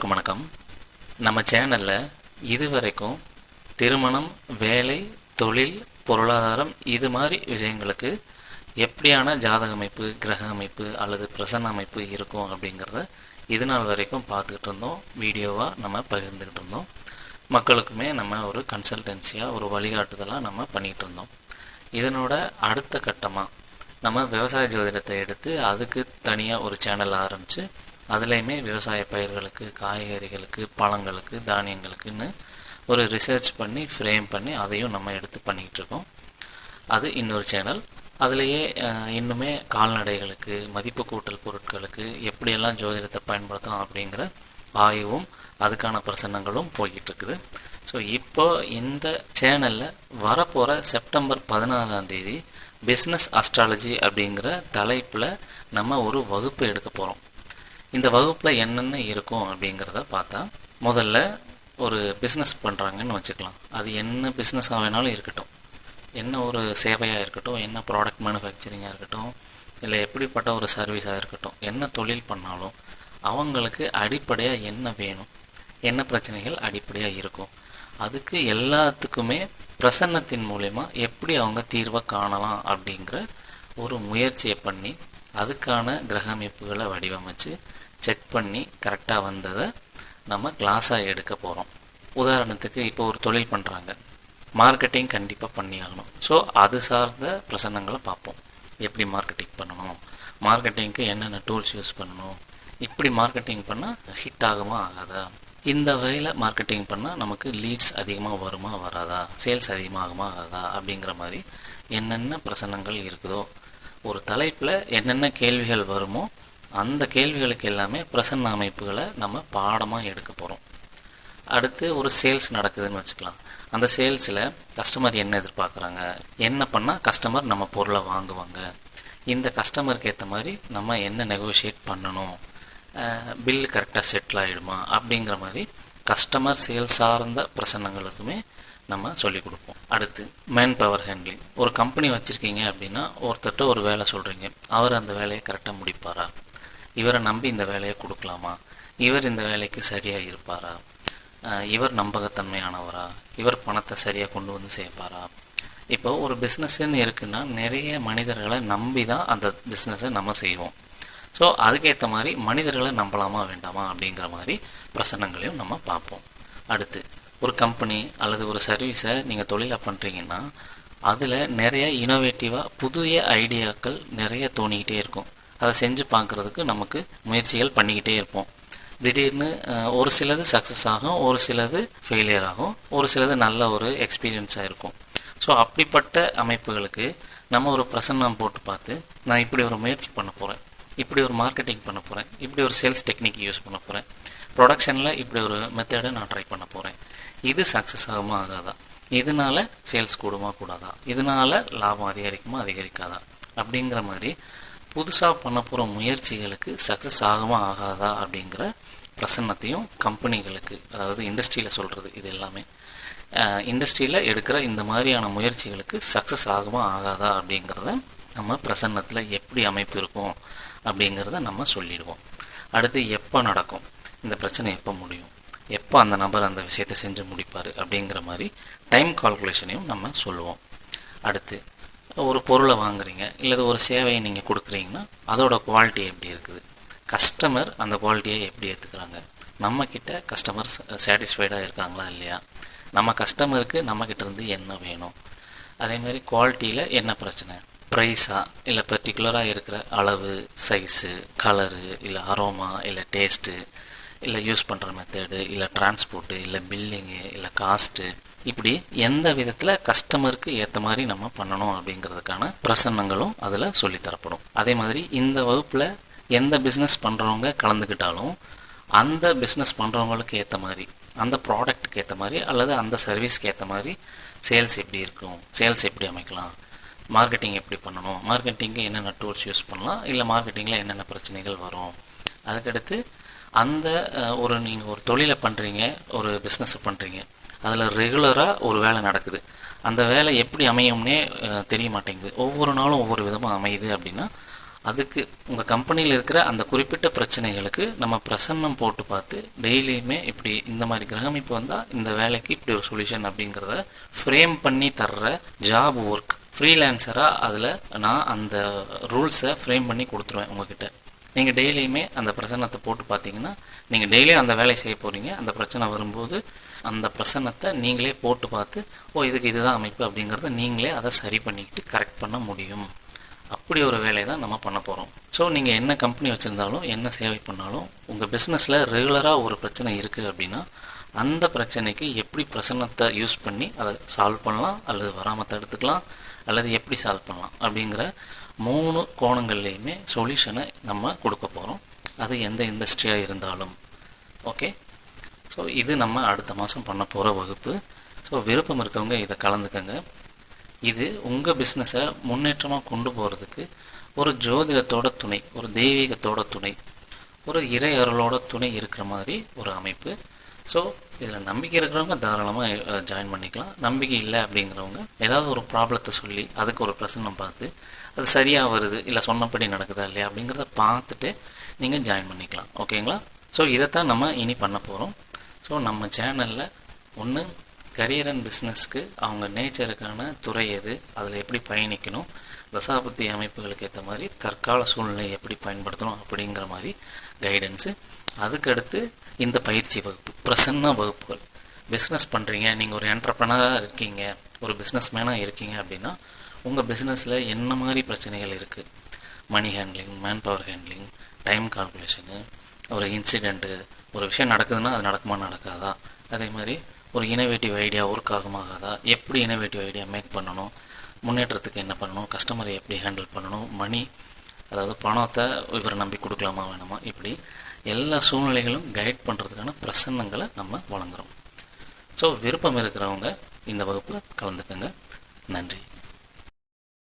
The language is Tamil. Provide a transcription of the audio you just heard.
அனைவருக்கும் வணக்கம். நம்ம சேனலில் இதுவரைக்கும் திருமணம், வேலை, தொழில், பொருளாதாரம் இது மாதிரி விஷயங்களுக்கு எப்படியான ஜாதக அமைப்பு, கிரக அமைப்பு அல்லது பிரசன்ன அமைப்பு இருக்கும் அப்படிங்கிறத இது நாள் வரைக்கும் பார்த்துக்கிட்டு இருந்தோம். வீடியோவாக நம்ம பகிர்ந்துக்கிட்டு இருந்தோம். மக்களுக்குமே நம்ம ஒரு கன்சல்டன்சியாக ஒரு வழிகாட்டுதலாக நம்ம பண்ணிகிட்டு இருந்தோம். இதனோட அடுத்த கட்டமாக நம்ம விவசாய ஜோதிடத்தை எடுத்து அதுக்கு தனியாக ஒரு சேனல் ஆரம்பித்து அதுலேயுமே விவசாய பயிர்களுக்கு, காய்கறிகளுக்கு, பழங்களுக்கு, தானியங்களுக்குன்னு ஒரு ரிசர்ச் பண்ணி ஃப்ரேம் பண்ணி அதையும் நம்ம எடுத்து பண்ணிக்கிட்டு இருக்கோம். அது இன்னொரு சேனல். அதுலேயே இன்னுமே கால்நடைகளுக்கு, மதிப்பு கூட்டல் பொருட்களுக்கு எப்படியெல்லாம் ஜோதிடத்தை பயன்படுத்தலாம் அப்படிங்கிற ஆய்வும் அதுக்கான பிரசன்னங்களும் போய்கிட்டு இருக்குது. ஸோ இப்போ இந்த சேனலில் வரப்போகிற செப்டம்பர் 16 பிஸ்னஸ் அஸ்ட்ராலஜி அப்படிங்கிற தலைப்பில் நம்ம ஒரு வகுப்பு எடுக்க போகிறோம். இந்த வகுப்பில் என்னென்ன இருக்கும் அப்படிங்கிறத பார்த்தா, முதல்ல ஒரு பிஸ்னஸ் பண்ணுறாங்கன்னு வச்சுக்கலாம். அது என்ன பிஸ்னஸாக வேணாலும் இருக்கட்டும், என்ன ஒரு சேவையாக இருக்கட்டும், என்ன ப்ராடக்ட் மேனுஃபேக்சரிங்காக இருக்கட்டும், இல்லை எப்படிப்பட்ட ஒரு சர்வீஸாக இருக்கட்டும், என்ன தொழில் பண்ணாலும் அவங்களுக்கு அடிப்படையாக என்ன வேணும், என்ன பிரச்சனைகள் அடிப்படையாக இருக்கும், அதுக்கு எல்லாத்துக்குமே பிரசன்னத்தின் மூலயமா எப்படி அவங்க தீர்வை காணலாம் அப்படிங்கிற ஒரு முயற்சியை பண்ணி அதுக்கான கிரக அமைப்புகளை வடிவமைச்சு செக் பண்ணி கரெக்டாக வந்ததை நம்ம கிளாஸாக எடுக்க போகிறோம். உதாரணத்துக்கு இப்போ ஒரு தொழில் பண்ணுறாங்க, மார்க்கெட்டிங் கண்டிப்பாக பண்ணி ஆகணும். ஸோ அது சார்ந்த பிரசன்னங்களை பார்ப்போம். எப்படி மார்க்கெட்டிங் பண்ணணும், மார்க்கெட்டிங்க்கு என்னென்ன டூல்ஸ் யூஸ் பண்ணணும், இப்படி மார்க்கெட்டிங் பண்ணால் ஹிட் ஆகுமா ஆகாதா, இந்த வகையில் மார்க்கெட்டிங் பண்ணால் நமக்கு லீட்ஸ் அதிகமாக வருமா வராதா, சேல்ஸ் அதிகமாகுமா ஆகாதா அப்படிங்கிற மாதிரி என்னென்ன பிரசன்னங்கள் இருக்குதோ, ஒரு தலைப்பில் என்னென்ன கேள்விகள் வருமோ அந்த கேள்விகளுக்கு எல்லாமே பிரசன்ன அமைப்புகளை நம்ம பாடமாக எடுக்க போகிறோம். அடுத்து ஒரு சேல்ஸ் நடக்குதுன்னு வச்சுக்கலாம். அந்த சேல்ஸில் கஸ்டமர் என்ன எதிர்பார்க்குறாங்க, என்ன பண்ணால் கஸ்டமர் நம்ம பொருளை வாங்குவாங்க, இந்த கஸ்டமருக்கு ஏற்ற மாதிரி நம்ம என்ன நெகோஷியேட் பண்ணணும், பில்லு கரெக்டாக செட்டில் ஆகிடுமா அப்படிங்கிற மாதிரி கஸ்டமர் சேல்ஸ் சார்ந்த பிரசன்னங்களுக்குமே நம்ம சொல்லிக் கொடுப்போம். அடுத்து மேன் பவர் ஹேண்ட்லிங். ஒரு கம்பெனி வச்சுருக்கீங்க அப்படின்னா ஒருத்தர்கிட்ட ஒரு வேலை சொல்கிறீங்க, அவர் அந்த வேலையை கரெக்டாக முடிப்பாரா, இவரை நம்பி இந்த வேலையை கொடுக்கலாமா, இவர் இந்த வேலைக்கு சரியாக இருப்பாரா, இவர் நம்பகத்தன்மையானவரா, இவர் பணத்தை சரியாக கொண்டு வந்து சேர்ப்பாரா. இப்போ ஒரு பிஸ்னஸ்ன்னு இருக்குன்னா நிறைய மனிதர்களை நம்பி தான் அந்த பிஸ்னஸை நம்ம செய்வோம். ஸோ அதுக்கேற்ற மாதிரி மனிதர்களை நம்பலாமா வேண்டாமா அப்படிங்கிற மாதிரி பிரசன்னங்களையும் நம்ம பார்ப்போம். அடுத்து ஒரு கம்பெனி அல்லது ஒரு சர்வீஸை நீங்கள் தொழிலாக பண்ணுறீங்கன்னா அதில் நிறைய இனோவேட்டிவாக புதிய ஐடியாக்கள் நிறைய தோணிக்கிட்டே இருக்கும். அதை செஞ்சு பார்க்குறதுக்கு நமக்கு முயற்சிகள் பண்ணிக்கிட்டே இருப்போம். திடீர்னு ஒரு சிலது சக்ஸஸ் ஆகும், ஒரு சிலது ஃபெயிலியர் ஆகும், ஒரு சிலது நல்ல ஒரு எக்ஸ்பீரியன்ஸாக இருக்கும். ஸோ அப்படிப்பட்ட அமைப்புகளுக்கு நம்ம ஒரு பிரசன்னம் போட்டு பார்த்து, நான் இப்படி ஒரு முயற்சி பண்ண போகிறேன், இப்படி ஒரு மார்க்கெட்டிங் பண்ண போகிறேன், இப்படி ஒரு சேல்ஸ் டெக்னிக் யூஸ் பண்ண போகிறேன், ப்ரொடக்ஷனில் இப்படி ஒரு மெத்தடை நான் ட்ரை பண்ண போகிறேன், இது சக்ஸஸ் ஆகுமா ஆகாதா, இதனால் சேல்ஸ் கூடுமா கூடாதா, இதனால் லாபம் அதிகரிக்குமா அதிகரிக்காதா அப்படிங்கிற மாதிரி புதுசாக பண்ண போகிற முயற்சிகளுக்கு சக்ஸஸ் ஆகுமா ஆகாதா அப்படிங்கிற பிரசன்னத்தையும் கம்பெனிகளுக்கு, அதாவது இண்டஸ்ட்ரியில் சொல்கிறது இது எல்லாமே, இண்டஸ்ட்ரியில் எடுக்கிற இந்த மாதிரியான முயற்சிகளுக்கு சக்ஸஸ் ஆகுமா ஆகாதா அப்படிங்கிறத நம்ம பிரசன்னத்தில் எப்படி அமைப்பு இருக்கும் அப்படிங்கிறத நம்ம சொல்லிடுவோம். அடுத்து எப்போ நடக்கும், இந்த பிரச்சனை எப்போ முடியும், எப்போ அந்த நபர் அந்த விஷயத்தை செஞ்சு முடிப்பார் அப்படிங்கிற மாதிரி டைம் கால்குலேஷனையும் நம்ம சொல்லுவோம். அடுத்து ஒரு பொருளை வாங்குறீங்க இல்லை ஒரு சேவையை நீங்கள் கொடுக்குறீங்கன்னா அதோட குவாலிட்டி எப்படி இருக்குது, கஸ்டமர் அந்த குவாலிட்டியை எப்படி ஏற்றுக்கிறாங்க, நம்மக்கிட்ட கஸ்டமர் சாட்டிஸ்ஃபைடாக இருக்காங்களா இல்லையா, நம்ம கஸ்டமருக்கு நம்மக்கிட்ட இருந்து என்ன வேணும், அதேமாதிரி குவாலிட்டியில் என்ன பிரச்சனை, ப்ரைஸாக இல்லை பர்டிகுலராக இருக்கிற அளவு, சைஸு, கலரு, இல்லை அரோமா, இல்லை டேஸ்ட்டு, இல்லை யூஸ் பண்ணுற மெத்தடு, இல்லை டிரான்ஸ்போர்ட்டு, இல்லை பில்லிங்கு, இல்லை காஸ்ட்டு, இப்படி எந்த விதத்தில் கஸ்டமருக்கு ஏற்ற மாதிரி நம்ம பண்ணணும் அப்படிங்கிறதுக்கான பிரசன்னங்களும் அதில் சொல்லித்தரப்படும். அதே மாதிரி இந்த வகுப்பில் எந்த பிஸ்னஸ் பண்ணுறவங்க கலந்துக்கிட்டாலும் அந்த பிஸ்னஸ் பண்ணுறவங்களுக்கு ஏற்ற மாதிரி, அந்த ப்ராடக்ட்டுக்கு ஏற்ற மாதிரி அல்லது அந்த சர்வீஸ்க்கு ஏற்ற மாதிரி சேல்ஸ் எப்படி இருக்கும், சேல்ஸ் எப்படி அமைக்கலாம், மார்க்கெட்டிங் எப்படி பண்ணணும், மார்க்கெட்டிங்கு என்னென்ன டூல்ஸ் யூஸ் பண்ணலாம், இல்லை மார்க்கெட்டிங்கில் என்னென்ன பிரச்சனைகள் வரும், அதுக்கடுத்து அந்த நீங்கள் ஒரு தொழிலை பண்ணுறீங்க, ஒரு பிஸ்னஸை பண்ணுறீங்க, அதில் ரெகுலராக ஒரு வேலை நடக்குது, அந்த வேலை எப்படி அமையும்னே தெரிய மாட்டேங்குது, ஒவ்வொரு நாளும் ஒவ்வொரு விதமாக அமையுது அப்படின்னா அதுக்கு உங்கள் கம்பெனியில் இருக்கிற அந்த குறிப்பிட்ட பிரச்சனைகளுக்கு நம்ம பிரசன்னம் போட்டு பார்த்து டெய்லியுமே இப்படி இந்த மாதிரி கிரகமைப்பு வந்தால் இந்த வேலைக்கு இப்படி ஒரு சொல்யூஷன் அப்படிங்கிறத ஃப்ரேம் பண்ணி தர்ற ஜாப் ஒர்க் ஃப்ரீலான்சராக அதில் நான் அந்த ரூல்ஸை ஃப்ரேம் பண்ணி கொடுத்துருவேன் உங்ககிட்ட. நீங்கள் டெய்லியுமே அந்த பிரசன்னத்தை போட்டு பார்த்தீங்கன்னா நீங்கள் டெய்லியும் அந்த வேலையை செய்ய போகிறீங்க. அந்த பிரச்சனை வரும்போது அந்த பிரசன்னத்தை நீங்களே போட்டு பார்த்து இதுக்கு இதுதான் அமைப்பு அப்படிங்கிறத நீங்களே அதை சரி பண்ணிக்கிட்டு கரெக்ட் பண்ண முடியும். அப்படி ஒரு வேலையை தான் நம்ம பண்ண போகிறோம். ஸோ நீங்கள் என்ன கம்பெனி வச்சுருந்தாலும் என்ன சேவை பண்ணாலும் உங்கள் பிஸ்னஸில் ரெகுலராக ஒரு பிரச்சனை இருக்குது அப்படின்னா அந்த பிரச்சனைக்கு எப்படி பிரசன்னத்தை யூஸ் பண்ணி அதை சால்வ் பண்ணலாம் அல்லது வராமல் தடுத்துக்கலாம் அல்லது எப்படி சால்வ் பண்ணலாம் அப்படிங்கிற 3 கோணங்கள்லேயுமே சொல்யூஷனை நம்ம கொடுக்க போகிறோம். அது எந்த இண்டஸ்ட்ரியாக இருந்தாலும். ஓகே, ஸோ இது நம்ம அடுத்த மாதம் பண்ண போகிற வகுப்பு. ஸோ விருப்பம் இருக்கவங்க இதை கலந்துக்கங்க. இது உங்கள் பிஸ்னஸை முன்னேற்றமாக கொண்டு போகிறதுக்கு ஒரு ஜோதிடத்தோட துணை, ஒரு தெய்வீகத்தோட துணை, ஒரு இறை அருளோட துணை இருக்கிற மாதிரி ஒரு அமைப்பு. ஸோ இதில் நம்பிக்கை இருக்கிறவங்க தாராளமாக ஜாயின் பண்ணிக்கலாம். நம்பிக்கை இல்லை அப்படிங்கிறவங்க ஏதாவது ஒரு ப்ராப்ளத்தை சொல்லி அதுக்கு ஒரு பிரசன்னம் பார்த்து அது சரியாக வருது இல்லை சொன்னபடி நடக்குதா இல்லையா அப்படிங்கிறத பார்த்துட்டு நீங்கள் ஜாயின் பண்ணிக்கலாம். ஓகேங்களா? ஸோ இதைத்தான் நம்ம இனி பண்ண போகிறோம். ஸோ நம்ம சேனலில் ஒன்று கரியர் அண்ட் பிஸ்னஸ்க்கு அவங்க நேச்சருக்கான துறை எது, அதில் எப்படி பயணிக்கணும், தசாபுத்தி அமைப்புகளுக்கு ஏற்ற மாதிரி தற்கால சூழ்நிலை எப்படி பயன்படுத்தணும் அப்படிங்கிற மாதிரி கைடன்ஸு. அதுக்கடுத்து இந்த பயிற்சி வகுப்பு, பிரசன்ன வகுப்புகள். பிஸ்னஸ் பண்ணுறீங்க, நீங்கள் ஒரு என்டர்ப்ரனராக இருக்கீங்க, ஒரு பிஸ்னஸ் மேனாக இருக்கீங்க அப்படின்னா உங்கள் பிஸ்னஸில் என்ன மாதிரி பிரச்சனைகள் இருக்குது, money handling, man power handling, time calculation, ஒரு இன்சிடெண்ட்டு, ஒரு விஷயம் நடக்குதுன்னா அது நடக்குமா நடக்காதா, அதே மாதிரி ஒரு இனோவேட்டிவ் ஐடியா ஒர்க் ஆகுமாகாதா, எப்படி இனோவேட்டிவ் ஐடியா மேக் பண்ணணும், முன்னேற்றத்துக்கு என்ன பண்ணணும், கஸ்டமரை எப்படி ஹேண்டில் பண்ணணும், மணி அதாவது பணத்தை இவரை நம்பி கொடுக்கலாமா வேணாமா, இப்படி எல்லா சூழ்நிலைகளும் கைட் பண்ணுறதுக்கான பிரசன்னங்களை நம்ம வழங்குகிறோம். ஸோ விருப்பம் இருக்கிறவங்க இந்த வகுப்பில் கலந்துக்கங்க. நன்றி.